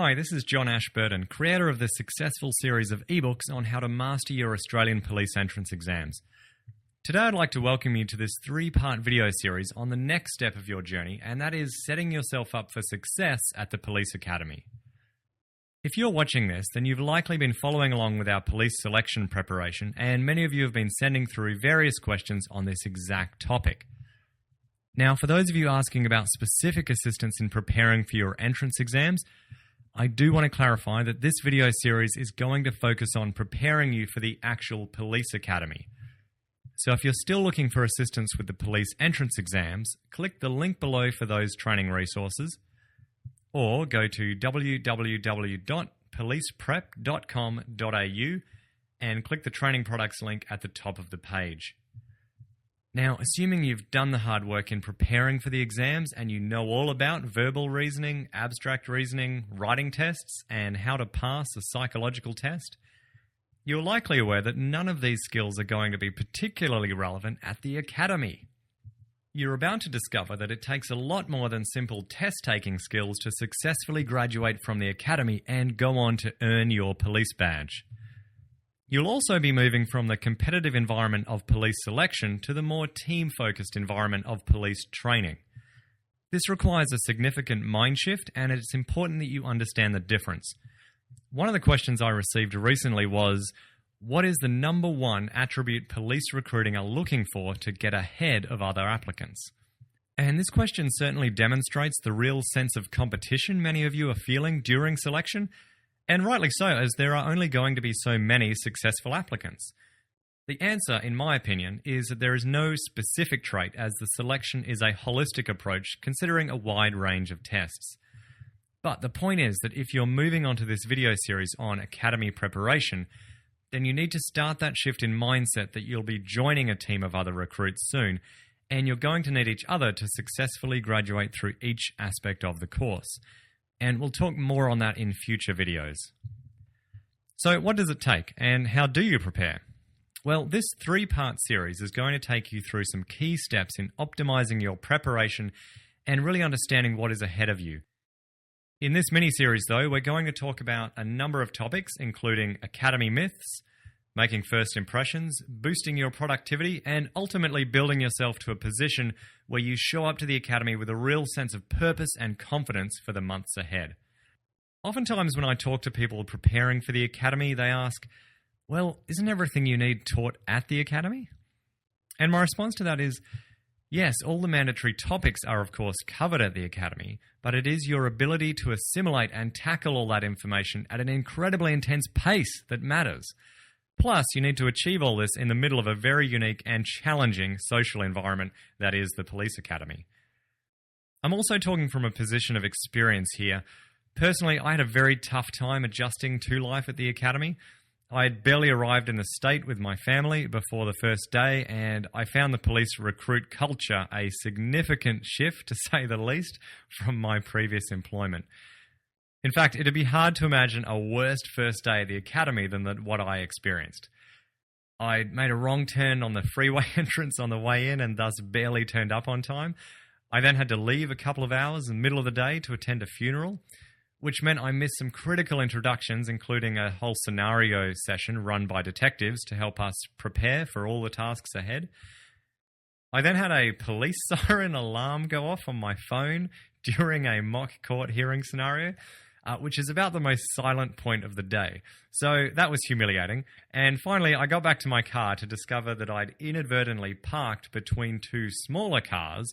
Hi, this is John Ashburton, creator of the successful series of ebooks on how to master your Australian police entrance exams. Today I'd like to welcome you to this 3-part video series on the next step of your journey, and that is setting yourself up for success at the Police Academy. If you're watching this, then you've likely been following along with our police selection preparation, and many of you have been sending through various questions on this exact topic. Now, for those of you asking about specific assistance in preparing for your entrance exams, I do want to clarify that this video series is going to focus on preparing you for the actual Police Academy. So if you're still looking for assistance with the police entrance exams, click the link below for those training resources, or go to www.policeprep.com.au and click the training products link at the top of the page. Now, assuming you've done the hard work in preparing for the exams and you know all about verbal reasoning, abstract reasoning, writing tests, and how to pass a psychological test, you're likely aware that none of these skills are going to be particularly relevant at the Academy. You're about to discover that it takes a lot more than simple test-taking skills to successfully graduate from the Academy and go on to earn your police badge. You'll also be moving from the competitive environment of police selection to the more team-focused environment of police training. This requires a significant mind shift, and it's important that you understand the difference. One of the questions I received recently was, what is the number one attribute police recruiting are looking for to get ahead of other applicants? And this question certainly demonstrates the real sense of competition many of you are feeling during selection, and rightly so, as there are only going to be so many successful applicants. The answer, in my opinion, is that there is no specific trait, as the selection is a holistic approach considering a wide range of tests. But the point is that if you're moving on to this video series on Academy preparation, then you need to start that shift in mindset that you'll be joining a team of other recruits soon, and you're going to need each other to successfully graduate through each aspect of the course. And we'll talk more on that in future videos. So what does it take, and how do you prepare? Well, this 3-part series is going to take you through some key steps in optimizing your preparation and really understanding what is ahead of you. In this mini-series, though, we're going to talk about a number of topics, including Academy myths, making first impressions, boosting your productivity, and ultimately building yourself to a position where you show up to the Academy with a real sense of purpose and confidence for the months ahead. Oftentimes when I talk to people preparing for the Academy, they ask, well, isn't everything you need taught at the Academy? And my response to that is, yes, all the mandatory topics are of course covered at the Academy, but it is your ability to assimilate and tackle all that information at an incredibly intense pace that matters. Plus, you need to achieve all this in the middle of a very unique and challenging social environment that is the Police Academy. I'm also talking from a position of experience here. Personally, I had a very tough time adjusting to life at the Academy. I had barely arrived in the state with my family before the first day, and I found the police recruit culture a significant shift, to say the least, from my previous employment. In fact, it'd be hard to imagine a worse first day at the Academy than what I experienced. I made a wrong turn on the freeway entrance on the way in and thus barely turned up on time. I then had to leave a couple of hours in the middle of the day to attend a funeral, which meant I missed some critical introductions, including a whole scenario session run by detectives to help us prepare for all the tasks ahead. I then had a police siren alarm go off on my phone during a mock court hearing scenario, which is about the most silent point of the day. So that was humiliating. And finally, I got back to my car to discover that I'd inadvertently parked between 2 smaller cars.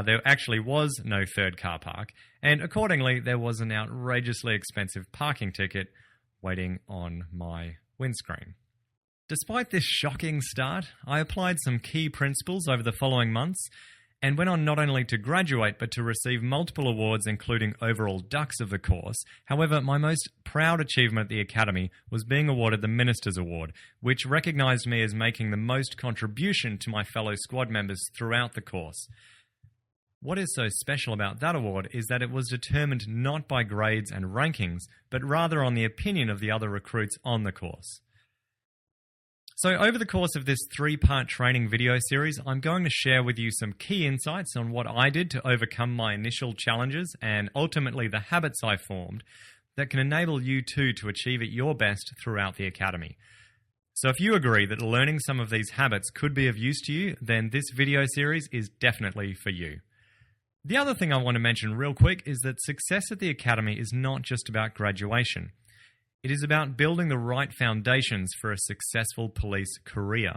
There actually was no third car park, and accordingly, there was an outrageously expensive parking ticket waiting on my windscreen. Despite this shocking start, I applied some key principles over the following months and went on not only to graduate but to receive multiple awards, including overall Dux of the course. However, my most proud achievement at the Academy was being awarded the Minister's Award, which recognised me as making the most contribution to my fellow squad members throughout the course. What is so special about that award is that it was determined not by grades and rankings, but rather on the opinion of the other recruits on the course. So over the course of this 3-part training video series, I'm going to share with you some key insights on what I did to overcome my initial challenges and ultimately the habits I formed that can enable you too to achieve at your best throughout the academy. So if you agree that learning some of these habits could be of use to you, then this video series is definitely for you. The other thing I want to mention real quick is that success at the academy is not just about graduation. It is about building the right foundations for a successful police career.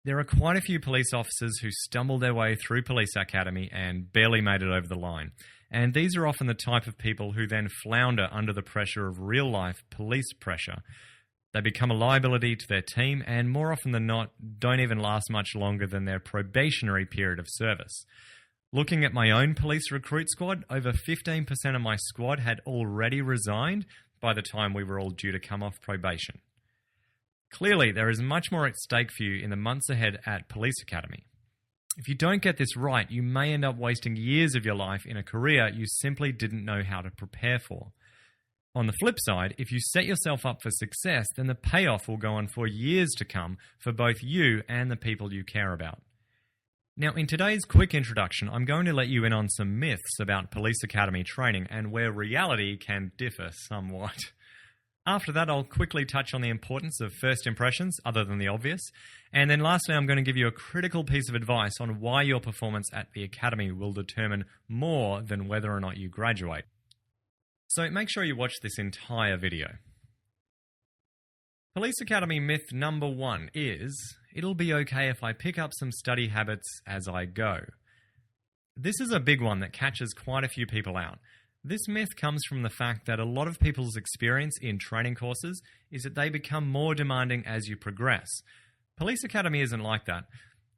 There are quite a few police officers who stumbled their way through police academy and barely made it over the line. And these are often the type of people who then flounder under the pressure of real-life police pressure. They become a liability to their team and more often than not don't even last much longer than their probationary period of service. Looking at my own police recruit squad, over 15% of my squad had already resigned by the time we were all due to come off probation. Clearly, there is much more at stake for you in the months ahead at Police Academy. If you don't get this right, you may end up wasting years of your life in a career you simply didn't know how to prepare for. On the flip side, if you set yourself up for success, then the payoff will go on for years to come for both you and the people you care about. Now, in today's quick introduction, I'm going to let you in on some myths about Police Academy training and where reality can differ somewhat. After that, I'll quickly touch on the importance of first impressions, other than the obvious. And then lastly, I'm going to give you a critical piece of advice on why your performance at the Academy will determine more than whether or not you graduate. So make sure you watch this entire video. Police Academy myth number 1 is, it'll be okay if I pick up some study habits as I go. This is a big one that catches quite a few people out. This myth comes from the fact that a lot of people's experience in training courses is that they become more demanding as you progress. Police Academy isn't like that.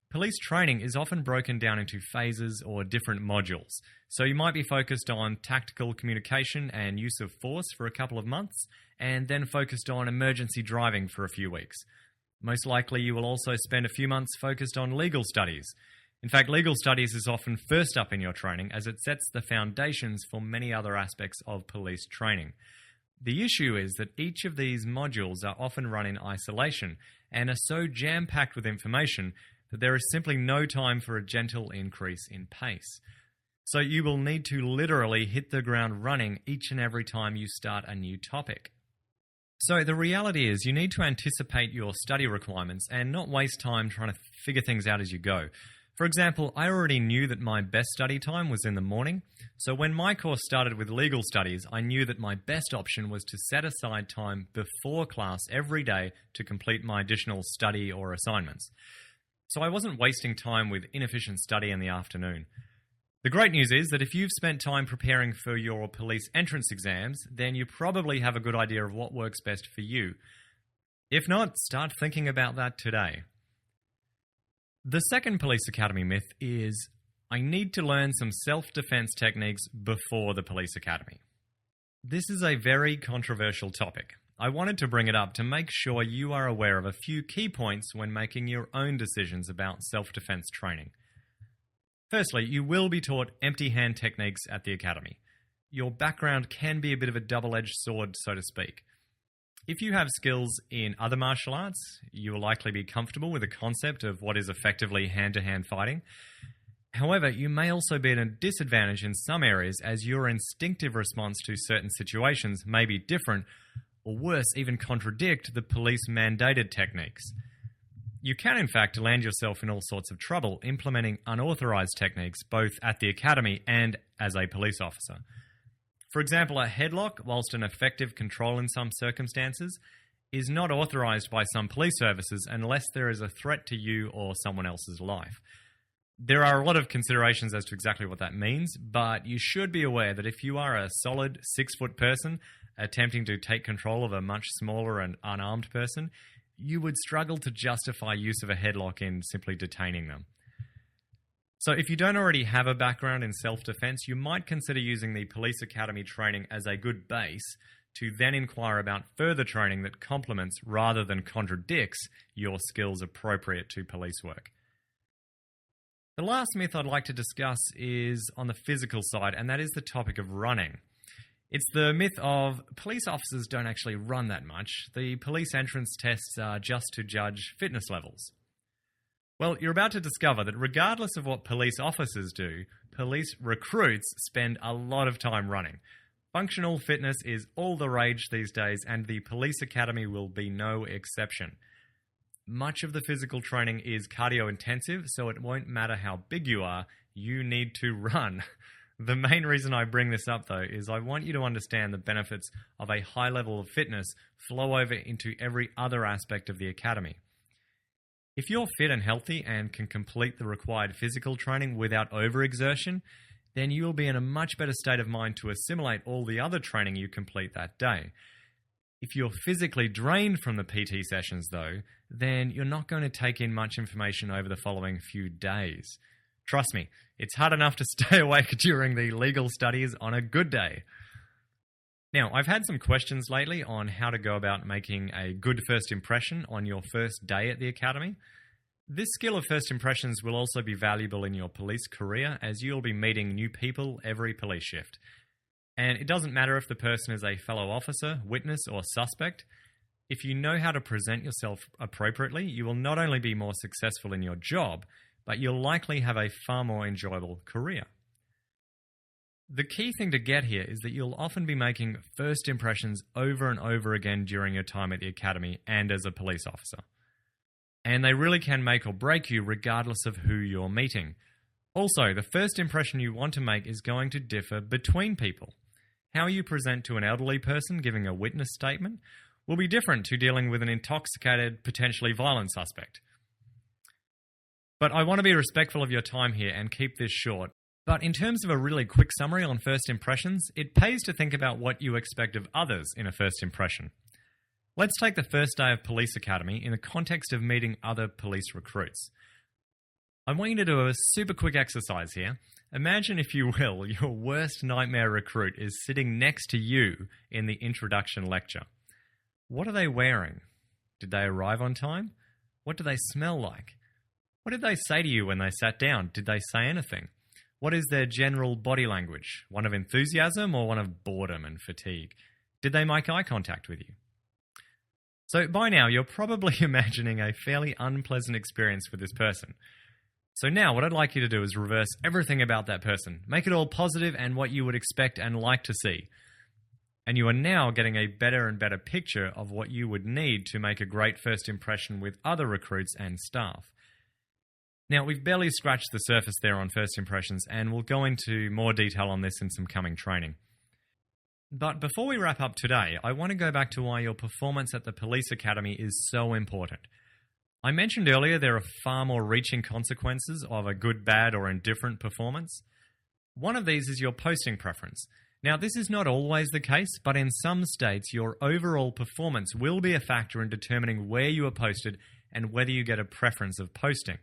Police training is often broken down into phases or different modules. So you might be focused on tactical communication and use of force for a couple of months, and then focused on emergency driving for a few weeks. Most likely you will also spend a few months focused on legal studies. In fact, legal studies is often first up in your training as it sets the foundations for many other aspects of police training. The issue is that each of these modules are often run in isolation and are so jam-packed with information that there is simply no time for a gentle increase in pace. So you will need to literally hit the ground running each and every time you start a new topic. So the reality is you need to anticipate your study requirements and not waste time trying to figure things out as you go. For example, I already knew that my best study time was in the morning, so when my course started with legal studies, I knew that my best option was to set aside time before class every day to complete my additional study or assignments. So I wasn't wasting time with inefficient study in the afternoon. The great news is that if you've spent time preparing for your police entrance exams, then you probably have a good idea of what works best for you. If not, start thinking about that today. The second Police Academy myth is, I need to learn some self-defense techniques before the Police Academy. This is a very controversial topic. I wanted to bring it up to make sure you are aware of a few key points when making your own decisions about self-defense training. Firstly, you will be taught empty hand techniques at the Academy. Your background can be a bit of a double-edged sword, so to speak. If you have skills in other martial arts, you will likely be comfortable with the concept of what is effectively hand-to-hand fighting. However, you may also be at a disadvantage in some areas as your instinctive response to certain situations may be different, or worse, even contradict the police-mandated techniques. You can, in fact, land yourself in all sorts of trouble implementing unauthorized techniques both at the Academy and as a police officer. For example, a headlock, whilst an effective control in some circumstances, is not authorized by some police services unless there is a threat to you or someone else's life. There are a lot of considerations as to exactly what that means, but you should be aware that if you are a solid 6-foot person attempting to take control of a much smaller and unarmed person, you would struggle to justify use of a headlock in simply detaining them. So if you don't already have a background in self-defense, you might consider using the Police Academy training as a good base to then inquire about further training that complements rather than contradicts your skills appropriate to police work. The last myth I'd like to discuss is on the physical side, and that is the topic of running. It's the myth of police officers don't actually run that much. The police entrance tests are just to judge fitness levels. Well, you're about to discover that regardless of what police officers do, police recruits spend a lot of time running. Functional fitness is all the rage these days, and the Police Academy will be no exception. Much of the physical training is cardio intensive, so it won't matter how big you are, you need to run. The main reason I bring this up, though, is I want you to understand the benefits of a high level of fitness flow over into every other aspect of the academy. If you're fit and healthy and can complete the required physical training without overexertion, then you'll be in a much better state of mind to assimilate all the other training you complete that day. If you're physically drained from the PT sessions, though, then you're not going to take in much information over the following few days. Trust me, it's hard enough to stay awake during the legal studies on a good day. Now, I've had some questions lately on how to go about making a good first impression on your first day at the academy. This skill of first impressions will also be valuable in your police career, as you'll be meeting new people every police shift. And it doesn't matter if the person is a fellow officer, witness, or suspect. If you know how to present yourself appropriately, you will not only be more successful in your job, but you'll likely have a far more enjoyable career. The key thing to get here is that you'll often be making first impressions over and over again during your time at the academy and as a police officer. And they really can make or break you regardless of who you're meeting. Also, the first impression you want to make is going to differ between people. How you present to an elderly person giving a witness statement will be different to dealing with an intoxicated, potentially violent suspect. But I want to be respectful of your time here and keep this short. But in terms of a really quick summary on first impressions, it pays to think about what you expect of others in a first impression. Let's take the first day of police academy in the context of meeting other police recruits. I want you to do a super quick exercise here. Imagine, if you will, your worst nightmare recruit is sitting next to you in the introduction lecture. What are they wearing? Did they arrive on time? What do they smell like? What did they say to you when they sat down? Did they say anything? What is their general body language? One of enthusiasm or one of boredom and fatigue? Did they make eye contact with you? So by now, you're probably imagining a fairly unpleasant experience with this person. So now what I'd like you to do is reverse everything about that person. Make it all positive and what you would expect and like to see. And you are now getting a better and better picture of what you would need to make a great first impression with other recruits and staff. Now, we've barely scratched the surface there on first impressions, and we'll go into more detail on this in some coming training. But before we wrap up today, I want to go back to why your performance at the police academy is so important. I mentioned earlier there are far more reaching consequences of a good, bad, or indifferent performance. One of these is your posting preference. Now, this is not always the case, but in some states, your overall performance will be a factor in determining where you are posted and whether you get a preference of posting.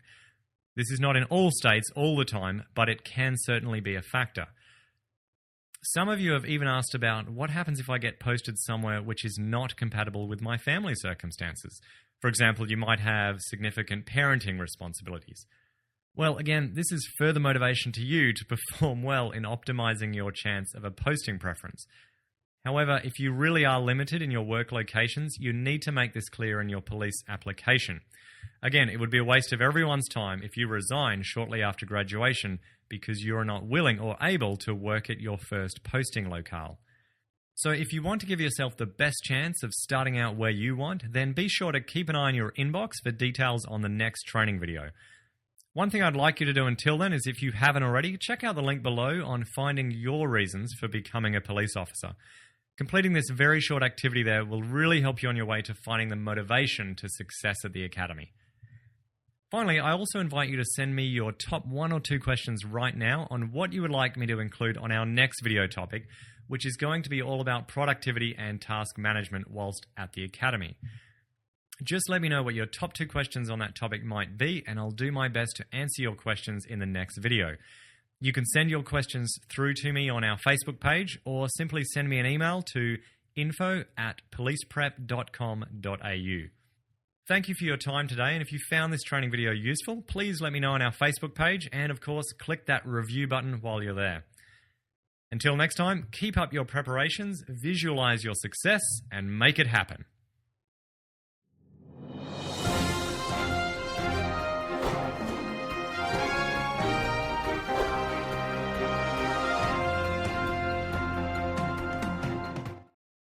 This is not in all states all the time, but it can certainly be a factor. Some of you have even asked about what happens if I get posted somewhere which is not compatible with my family circumstances. For example, you might have significant parenting responsibilities. Well, again, this is further motivation to you to perform well in optimizing your chance of a posting preference. However, if you really are limited in your work locations, you need to make this clear in your police application. Again, it would be a waste of everyone's time if you resign shortly after graduation because you are not willing or able to work at your first posting locale. So if you want to give yourself the best chance of starting out where you want, then be sure to keep an eye on your inbox for details on the next training video. One thing I'd like you to do until then is, if you haven't already, check out the link below on finding your reasons for becoming a police officer. Completing this very short activity there will really help you on your way to finding the motivation to success at the academy. Finally, I also invite you to send me your top 1 or 2 questions right now on what you would like me to include on our next video topic, which is going to be all about productivity and task management whilst at the academy. Just let me know what your top 2 questions on that topic might be, and I'll do my best to answer your questions in the next video. You can send your questions through to me on our Facebook page, or simply send me an email to info@policeprep.com.au. Thank you for your time today, and if you found this training video useful, please let me know on our Facebook page, and of course, click that review button while you're there. Until next time, keep up your preparations, visualize your success, and make it happen.